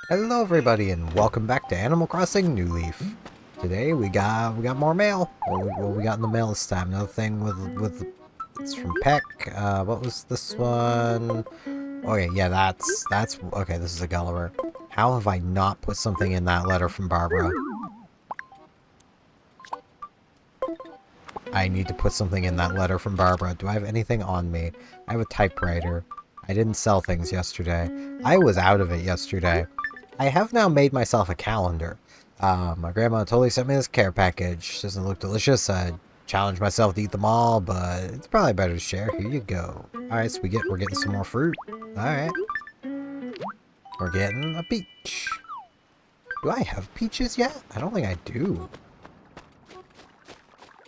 Hello everybody and welcome back to Animal Crossing New Leaf. Today we got more mail. What we got in the mail this time? Another thing with it's from Peck. What was this one? Okay, yeah, that's okay, this is a Gulliver. How have I not put something in that letter from Barbara? I need to put something in that letter from Barbara. Do I have anything on me? I have a typewriter. I didn't sell things yesterday. I was out of it yesterday. I have now made myself a calendar. My grandma totally sent me this care package. Doesn't look delicious. I challenged myself to eat them all, but it's probably better to share. Here you go. Alright, so we're getting some more fruit. Alright. We're getting a peach. Do I have peaches yet? I don't think I do.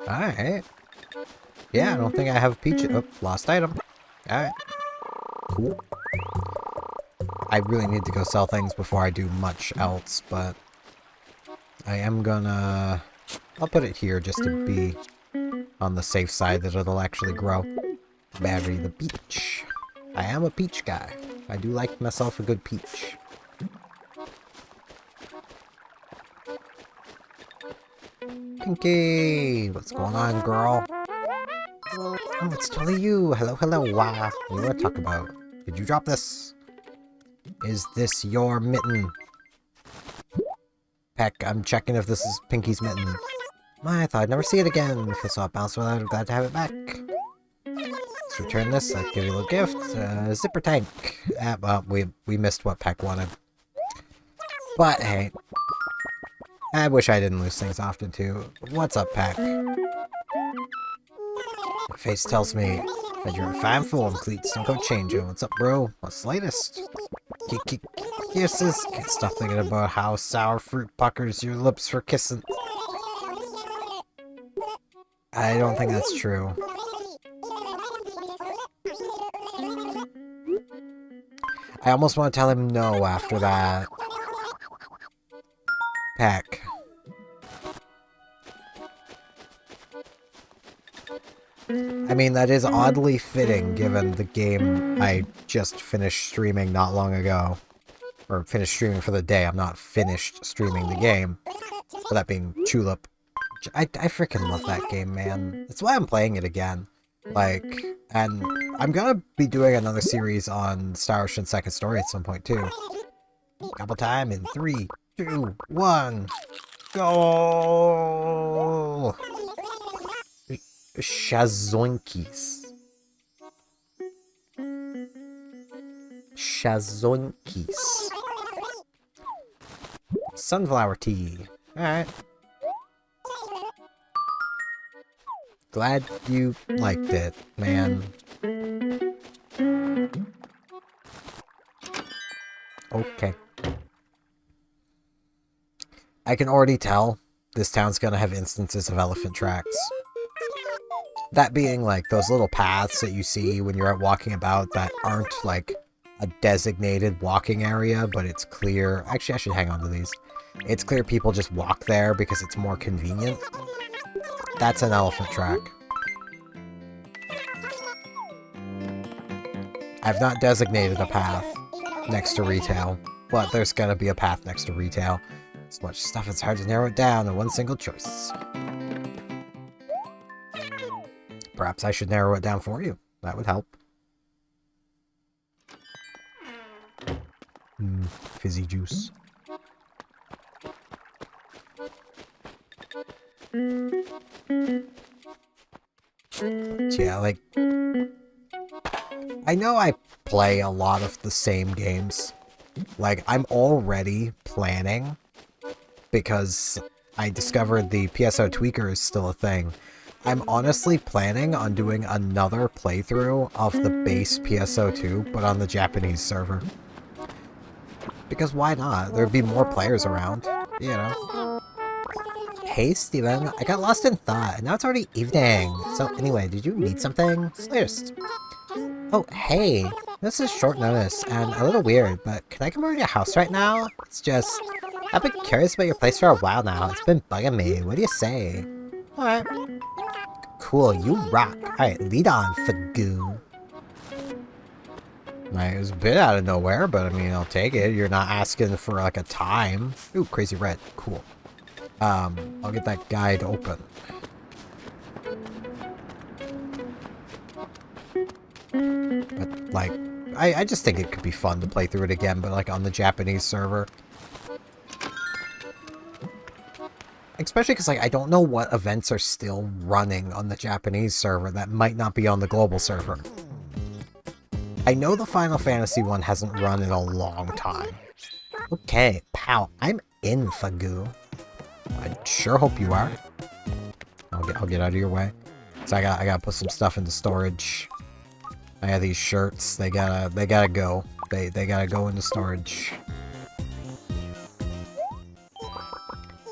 Alright. Yeah, I don't think I have peaches. Oh, lost item. Alright. Cool. I really need to go sell things before I do much else, but I am gonna... I'll put it here just to be on the safe side that it'll actually grow. Battery the peach. I am a peach guy. I do like myself a good peach. Pinky! What's going on, girl? Oh, it's totally you. Hello, hello. Wow. What do you want to talk about? Did you drop this? Is this your mitten? Peck, I'm checking if this is Pinky's mitten. I thought I'd never see it again. If I saw it bounce without, I'm glad to have it back. Let's return this. I'll give you a little gift. Zipper tank. Well, we missed what Peck wanted. But hey, I wish I didn't lose things often too. What's up, Peck? My face tells me that you're in fine form, Cleats. Don't go change it. What's up, bro? What's the latest? Kisses. Can't stop thinking about how sour fruit puckers your lips for kissing. I don't think that's true. I almost want to tell him no after that. Peck. I mean, that is oddly fitting given the game I just finished streaming not long ago. Or finished streaming for the day. I'm not finished streaming the game. For that being Tulip. I freaking love that game, man. That's why I'm playing it again. Like, and I'm gonna be doing another series on Star Ocean Second Story at some point too. Couple time in 3, 2, 1. Go! Shazoinkies. Shazoinkies. Sunflower tea. Alright. Glad you liked it, man. Okay. I can already tell this town's gonna have instances of elephant tracks. That being, like, those little paths that you see when you're out walking about that aren't, like, a designated walking area, but it's clear... Actually, I should hang on to these. It's clear people just walk there because it's more convenient. That's an elephant track. I've not designated a path next to retail, but there's gonna be a path next to retail. So much stuff, it's hard to narrow it down to one single choice. Perhaps I should narrow it down for you. That would help. Fizzy juice. But yeah, like... I know I play a lot of the same games. Like, I'm already planning, because I discovered the PSO tweaker is still a thing. I'm honestly planning on doing another playthrough of the base PSO2, but on the Japanese server. Because why not? There'd be more players around, you know. Hey, Steven, I got lost in thought, and now it's already evening. So anyway, did you need something? First. Oh, hey. This is short notice, and a little weird, but can I come over to your house right now? It's just... I've been curious about your place for a while now. It's been bugging me. What do you say? Alright. Cool, you rock. Alright, lead on, Fagoo. Right, it was a bit out of nowhere, but I mean, I'll take it. You're not asking for like a time. Ooh, crazy red. Cool. I'll get that guide open. But like, I just think it could be fun to play through it again, but like on the Japanese server. Especially because like I don't know what events are still running on the Japanese server that might not be on the global server. I know the Final Fantasy one hasn't run in a long time. Okay, pal, I'm in Fagu. I sure hope you are. I'll get out of your way. So I gotta put some stuff into storage. I have these shirts. They gotta go. They gotta go into storage.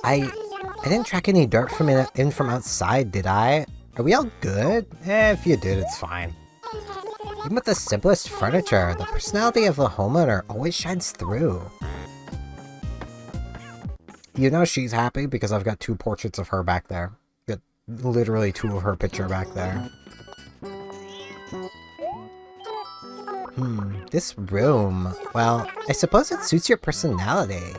I didn't track any dirt in from outside, did I? Are we all good? If you did, it's fine. Even with the simplest furniture, the personality of the homeowner always shines through. You know she's happy because I've got 2 portraits of her back there. Got literally 2 of her picture back there. This room. Well, I suppose it suits your personality.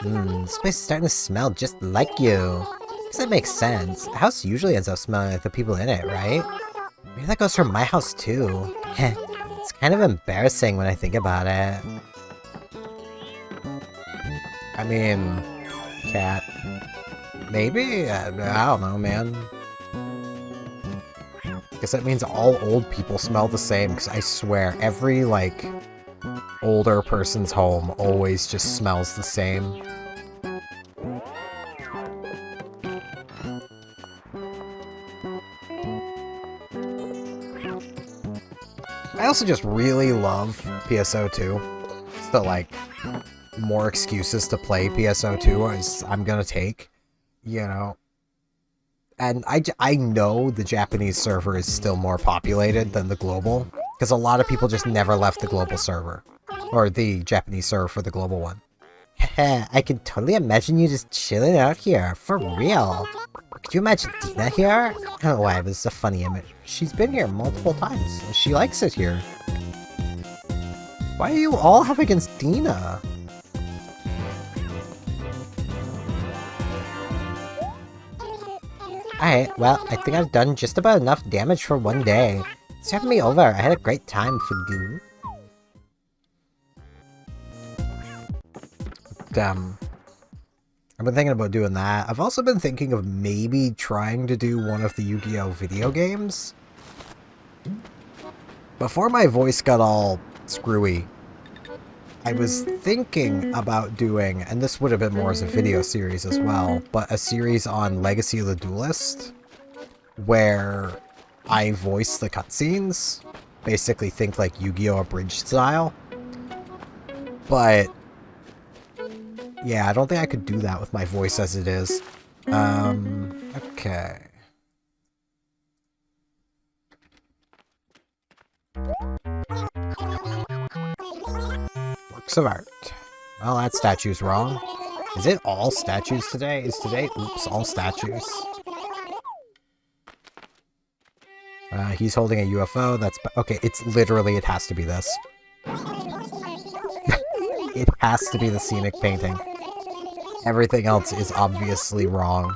This place is starting to smell just like you. Guess that makes sense. A house usually ends up smelling like the people in it, right? Maybe that goes for my house too. It's kind of embarrassing when I think about it. I mean, cat. Maybe? I don't know, man. Guess that means all old people smell the same, because I swear, every, like, older person's home always just smells the same. I also just really love PSO2. It's the, like, more excuses to play PSO2 I'm gonna take, you know. And I know the Japanese server is still more populated than the global, because a lot of people just never left the global server. Or the Japanese server for the global one. I can totally imagine you just chilling out here, for real. Could you imagine Dina here? I don't know why, but it's a funny image. She's been here multiple times, and she likes it here. Why do you all have against Dina? Alright, well, I think I've done just about enough damage for one day. Thanks for having me over. I had a great time, Fugu. I've been thinking about doing that. I've also been thinking of maybe trying to do one of the Yu-Gi-Oh! Video games. Before my voice got all screwy, I was thinking about doing, and this would have been more as a video series as well, but a series on Legacy of the Duelist, where I voice the cutscenes. Basically think like Yu-Gi-Oh! Abridged style. But yeah, I don't think I could do that with my voice as it is. Okay. Works of art. Well, that statue's wrong. Is it all statues today? Is today, oops, all statues? He's holding a UFO, that's, okay, it's literally, it has to be this. It has to be the scenic painting. Everything else is obviously wrong.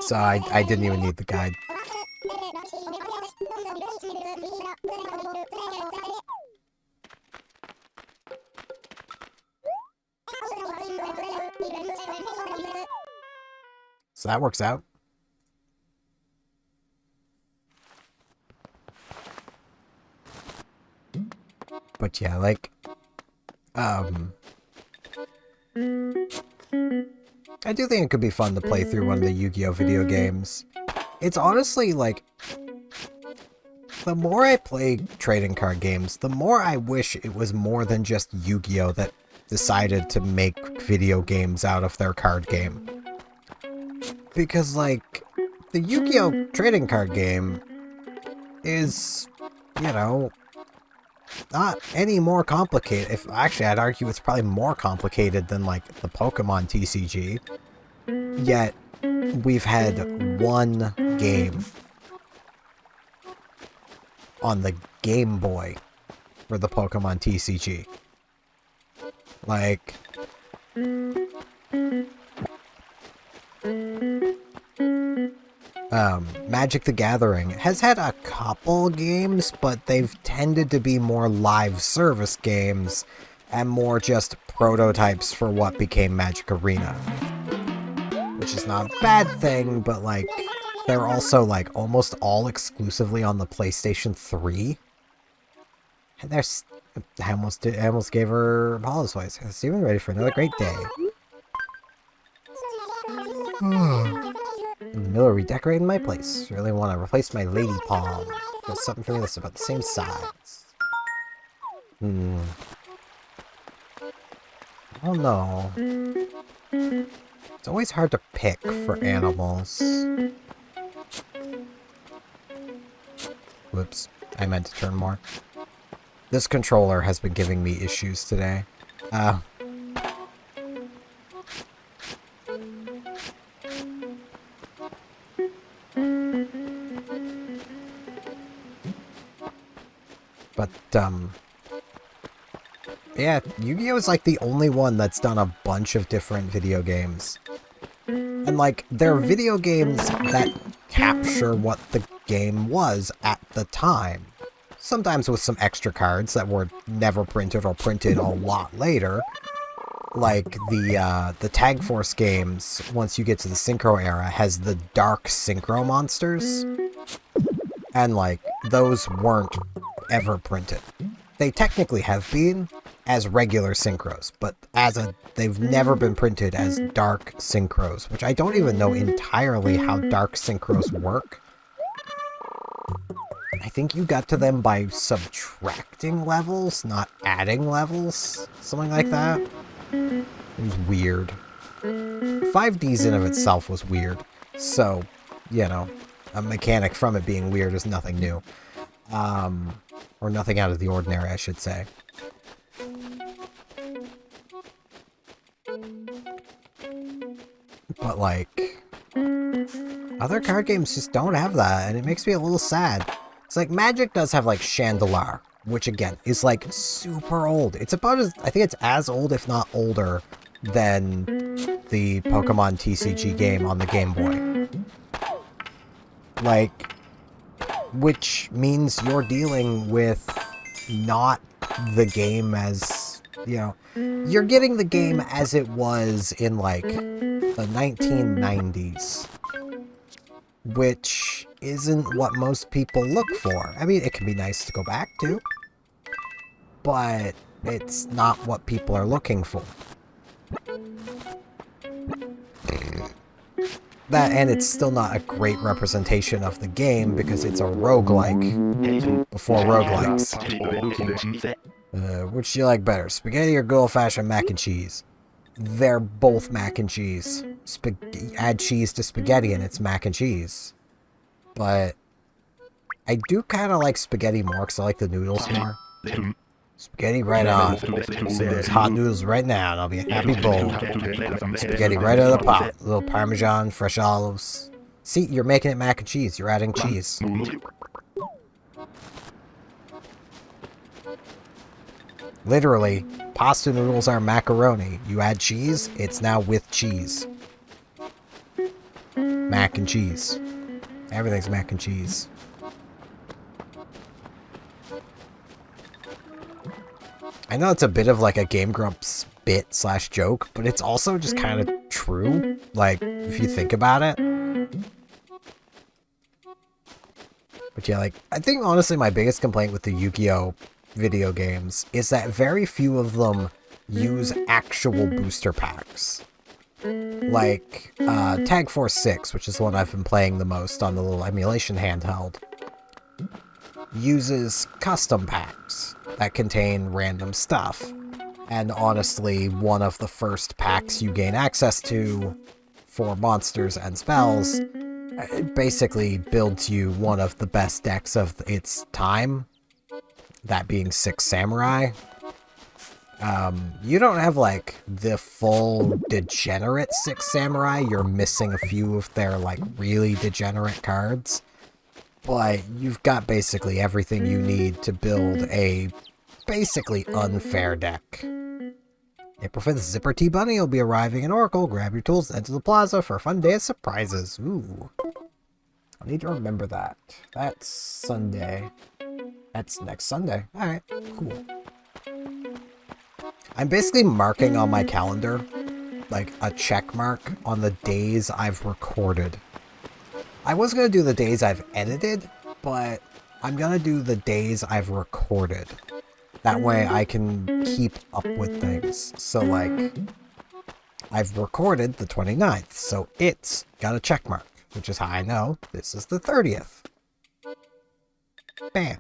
So I didn't even need the guide. So that works out. But yeah, like, I do think it could be fun to play through one of the Yu-Gi-Oh! Video games. It's honestly, like, the more I play trading card games, the more I wish it was more than just Yu-Gi-Oh! That decided to make video games out of their card game. Because, like, the Yu-Gi-Oh! Trading card game is, you know, not any more complicated. If actually, I'd argue it's probably more complicated than like the Pokemon TCG. Yet we've had one game on the Game Boy for the Pokemon TCG. Like, Magic the Gathering has had a couple games, but they've tended to be more live service games and more just prototypes for what became Magic Arena. Which is not a bad thing, but like, they're also like almost all exclusively on the PlayStation 3. And there's, I almost gave her Apollo's voice. Steven, ready for another great day. In the middle of redecorating my place. Really want to replace my lady palm. There's something for me that's about the same size. I don't know. It's always hard to pick for animals. Whoops. I meant to turn more. This controller has been giving me issues today. But, yeah, Yu-Gi-Oh! Is like the only one that's done a bunch of different video games. And like, they're video games that capture what the game was at the time. Sometimes with some extra cards that were never printed or printed a lot later. Like the Tag Force games, once you get to the Synchro era, has the dark Synchro monsters. And like, those weren't ever printed. They technically have been as regular Synchros, but they've never been printed as dark Synchros, which I don't even know entirely how dark Synchros work. I think you got to them by subtracting levels, not adding levels. Something like that. It was weird. 5Ds in of itself was weird. So, you know, a mechanic from it being weird is nothing new. Or nothing out of the ordinary, I should say. But, like, other card games just don't have that, and it makes me a little sad. It's like, Magic does have, like, Chandelar, which, again, is, like, super old. It's about as, I think it's as old, if not older, than the Pokemon TCG game on the Game Boy. Like, which means you're dealing with not the game as, you know, you're getting the game as it was in, like, the 1990s. Which isn't what most people look for. I mean, it can be nice to go back to, but it's not what people are looking for. That, and it's still not a great representation of the game because it's a roguelike before roguelikes. Which do you like better, spaghetti or good old-fashioned mac and cheese? They're both mac and cheese. Add cheese to spaghetti and it's mac and cheese. But I do kind of like spaghetti more because I like the noodles more. Spaghetti right on. So those hot noodles right now and I'll be a happy bowl. Spaghetti right out of the pot. A little Parmesan, fresh olives. See, you're making it mac and cheese. You're adding cheese. Literally, pasta noodles are macaroni. You add cheese, it's now with cheese. Mac and cheese. Everything's mac and cheese. I know it's a bit of like a Game Grumps bit / joke, but it's also just kind of true. Like, if you think about it. But yeah, like, I think honestly my biggest complaint with the Yu-Gi-Oh! Video games is that very few of them use actual booster packs. Like, Tag Force 6, which is the one I've been playing the most on the little emulation handheld, uses custom packs that contain random stuff. And honestly, one of the first packs you gain access to for monsters and spells, it basically builds you one of the best decks of its time. That being 6 Samurai. You don't have, like, the full degenerate 6 Samurai. You're missing a few of their, like, really degenerate cards. but you've got basically everything you need to build a basically unfair deck. April 5th, Zipper T Bunny will be arriving in Oracle. Grab your tools and enter the plaza for a fun day of surprises. Ooh. I need to remember that. That's Sunday. That's next Sunday. Alright, cool. I'm basically marking on my calendar, like, a check mark on the days I've recorded. I was going to do the days I've edited, but I'm going to do the days I've recorded. That way I can keep up with things. So, like, I've recorded the 29th, so it's got a check mark, which is how I know this is the 30th. Bam.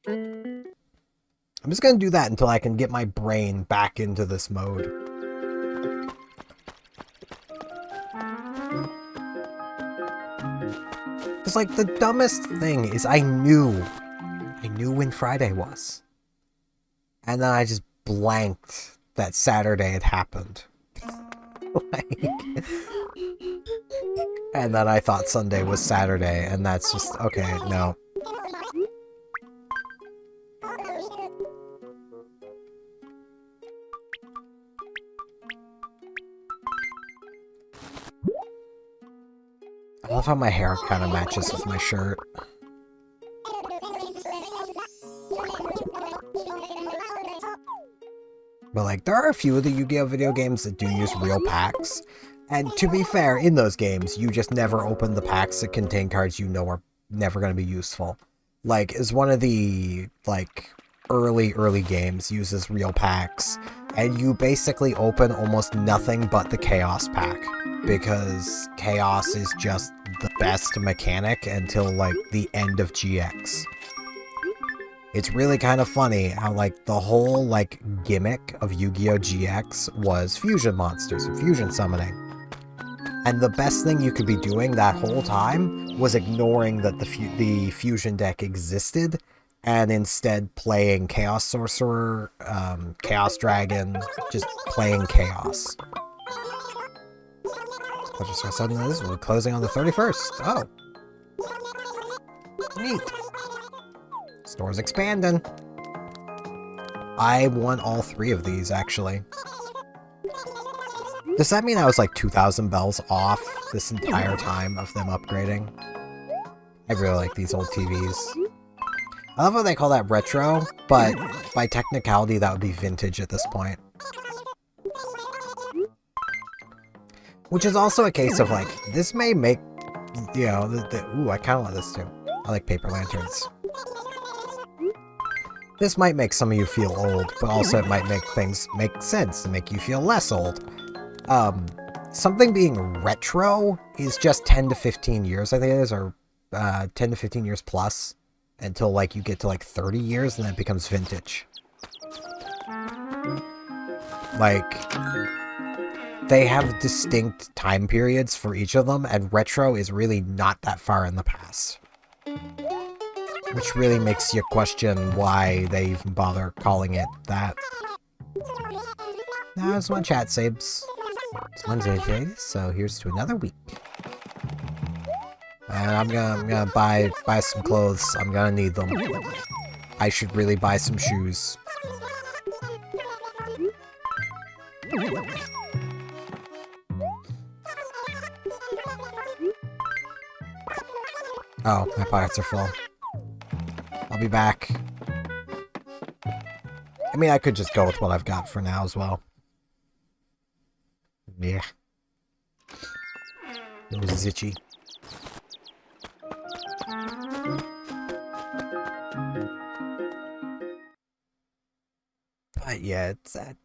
I'm just going to do that until I can get my brain back into this mode. Because, like, the dumbest thing is I knew when Friday was. And then I just blanked that Saturday had happened. Like, and then I thought Sunday was Saturday, and that's just, okay, no. I love how my hair kind of matches with my shirt. But, like, there are a few of the Yu-Gi-Oh! Video games that do use real packs. And to be fair, in those games, you just never open the packs that contain cards you know are never going to be useful. Like, as one of the, like, early games uses real packs, and you basically open almost nothing but the Chaos pack. Because Chaos is just the best mechanic until, like, the end of GX. It's really kind of funny how, like, the whole, like, gimmick of Yu-Gi-Oh! GX was fusion monsters and fusion summoning. And the best thing you could be doing that whole time was ignoring that the fusion deck existed, and instead playing Chaos Sorcerer, Chaos Dragon, just playing Chaos. I just saw suddenly this will be closing on the 31st. Oh. Neat. Store's expanding. I won all 3 of these, actually. Does that mean I was like 2,000 bells off this entire time of them upgrading? I really like these old TVs. I love how they call that retro, but by technicality that would be vintage at this point. Which is also a case of, like, this may make, you know, ooh, I kind of want this too. I like paper lanterns. This might make some of you feel old, but also it might make things make sense and make you feel less old. Something being retro is just 10 to 15 years, I think it is, or 10 to 15 years plus, until, like, you get to, like, 30 years and then it becomes vintage. Like, they have distinct time periods for each of them, and retro is really not that far in the past. Which really makes you question why they even bother calling it that. Now, it's one chat saves. It's Wednesday today, so here's to another week. And I'm gonna buy some clothes. I'm gonna need them. I should really buy some shoes. Oh, my pockets are full. I'll be back. I mean, I could just go with what I've got for now as well. Yeah. It was itchy. But yeah,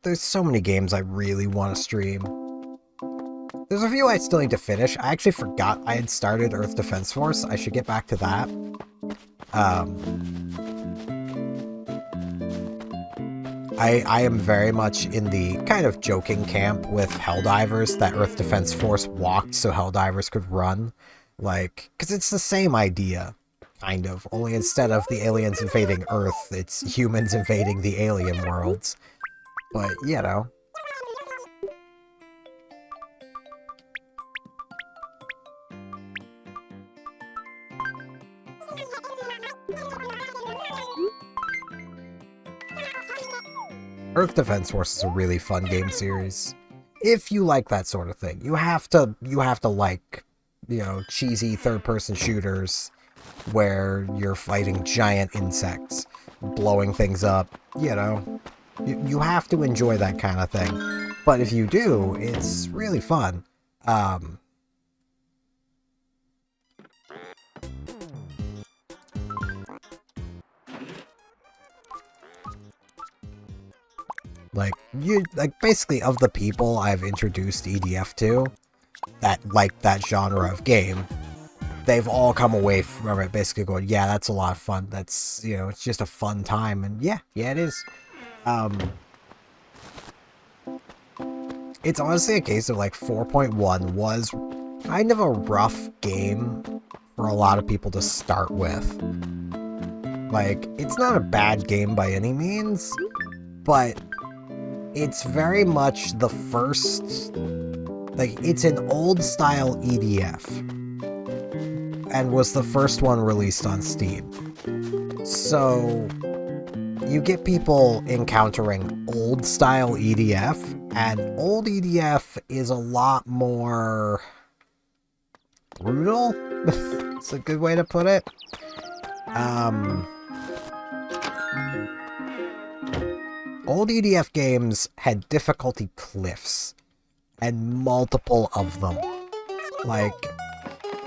there's so many games I really want to stream. There's a few I still need to finish. I actually forgot I had started Earth Defense Force. I should get back to that. I am very much in the kind of joking camp with Helldivers that Earth Defense Force walked so Helldivers could run. Like, because it's the same idea, kind of. Only instead of the aliens invading Earth, it's humans invading the alien worlds. But, you know. Earth Defense Force is a really fun game series. If you like that sort of thing, you have to like, you know, cheesy third-person shooters where you're fighting giant insects, blowing things up, you know. You have to enjoy that kind of thing. But if you do, it's really fun. Like, basically, of the people I've introduced EDF to, that like that genre of game, they've all come away from it basically going, yeah, that's a lot of fun. That's, you know, it's just a fun time. And yeah, it is. It's honestly a case of, like, 4.1 was kind of a rough game for a lot of people to start with. Like, it's not a bad game by any means, but it's very much the first, like, it's an old-style EDF, and was the first one released on Steam. So, you get people encountering old-style EDF, and old EDF is a lot more brutal? It's a good way to put it. Old EDF games had difficulty cliffs, and multiple of them. Like,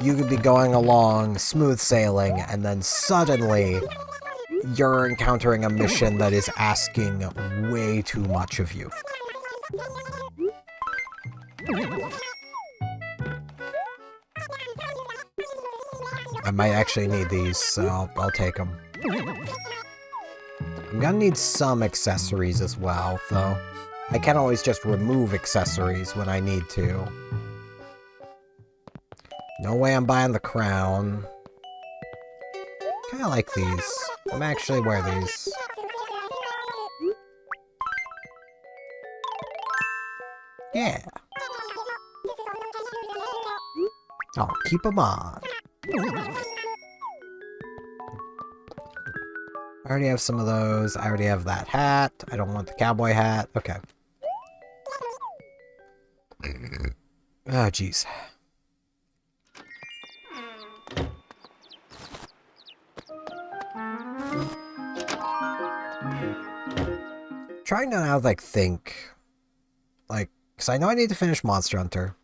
you could be going along, smooth sailing, and then suddenly you're encountering a mission that is asking way too much of you. I might actually need these, so I'll take them. I'm gonna need some accessories as well, though. I can't always just remove accessories when I need to. No way I'm buying the crown. Kinda like these. I'm actually wear these. Yeah. Oh, keep them on. I already have some of those. I already have that hat. I don't want the cowboy hat. Okay. Oh, jeez. Trying to now, like, think. Like, because I know I need to finish Monster Hunter.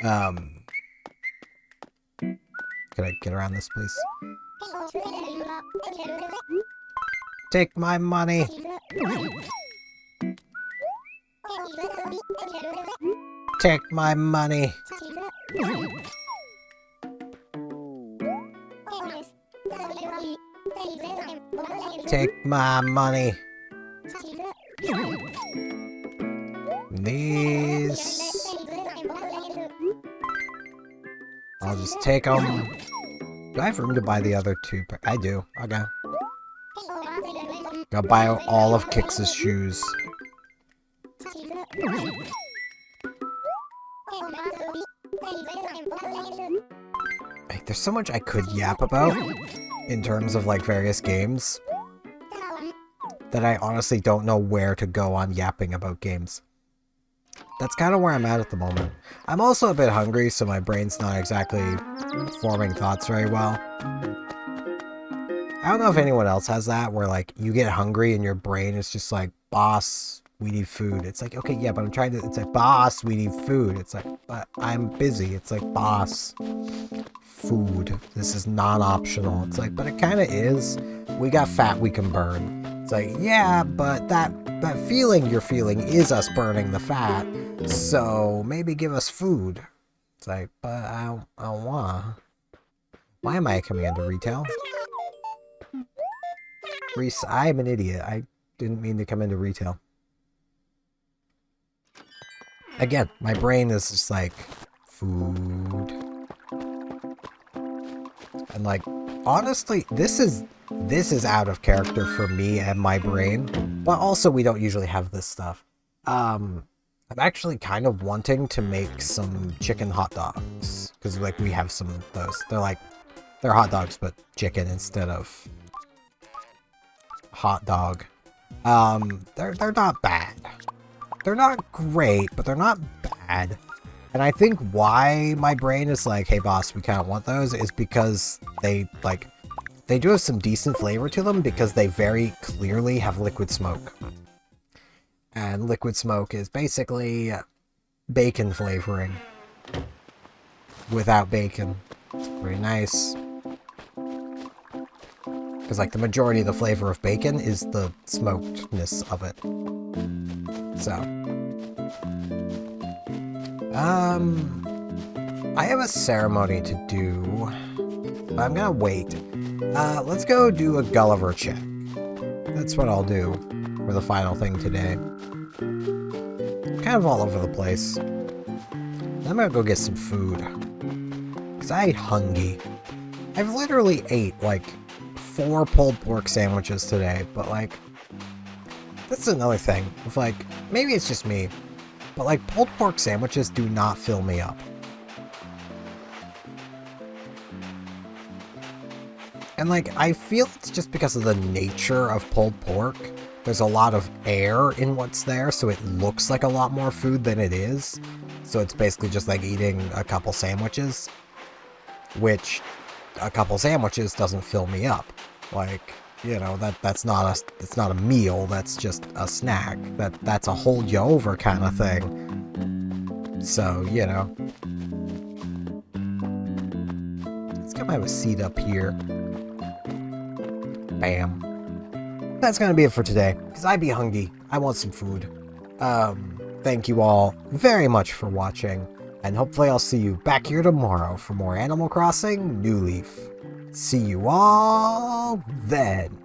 Can I get around this, please? Take my money! Take my money! Take my money! These... I'll just take them. Do I have room to buy the other two? I do. Okay. I'll buy all of Kix's shoes. Like, there's so much I could yap about in terms of, like, various games that I honestly don't know where to go on yapping about games. That's kind of where I'm at the moment. I'm also a bit hungry, so my brain's not exactly forming thoughts very well. I don't know if anyone else has that, where, like, you get hungry and your brain is just like, boss, we need food. It's like, okay, yeah, but I'm trying to, it's like, boss, we need food. It's like, but I'm busy. It's like, boss, food. This is non-optional. It's like, but it kind of is. We got fat we can burn. It's like, yeah, but that feeling you're feeling is us burning the fat, so maybe give us food. It's like, but I don't wanna. Why am I coming into retail? Reese, I'm an idiot. I didn't mean to come into retail. Again, my brain is just like, food. And like, honestly, this is out of character for me and my brain, but also we don't usually have this stuff. I'm actually kind of wanting to make some chicken hot dogs, because, like, we have some of those. They're like They're hot dogs, but chicken instead of hot dog. They're not bad. They're not great, but they're not bad. And I think why my brain is like, hey boss, we kind of want those, is because they do have some decent flavor to them because they very clearly have liquid smoke. And liquid smoke is basically bacon flavoring without bacon. It's pretty nice. Because like the majority of the flavor of bacon is the smokedness of it. So. I have a ceremony to do, but I'm gonna wait. Let's go do a Gulliver check. That's what I'll do for the final thing today. Kind of all over the place. I'm gonna go get some food. Because I hungry. I've literally ate, like, 4 pulled pork sandwiches today, but, like, that's another thing. Of, like, maybe it's just me, but, like, pulled pork sandwiches do not fill me up. And, like, I feel it's just because of the nature of pulled pork. There's a lot of air in what's there, so it looks like a lot more food than it is. So it's basically just like eating a couple sandwiches, which a couple sandwiches doesn't fill me up. Like, you know, that's not a meal, that's just a snack. That's a hold you over kind of thing. So, you know. Let's come have a seat up here. Bam. That's gonna be it for today, because I be hungry. I want some food. Thank you all very much for watching, and hopefully I'll see you back here tomorrow for more Animal Crossing New Leaf. See you all then.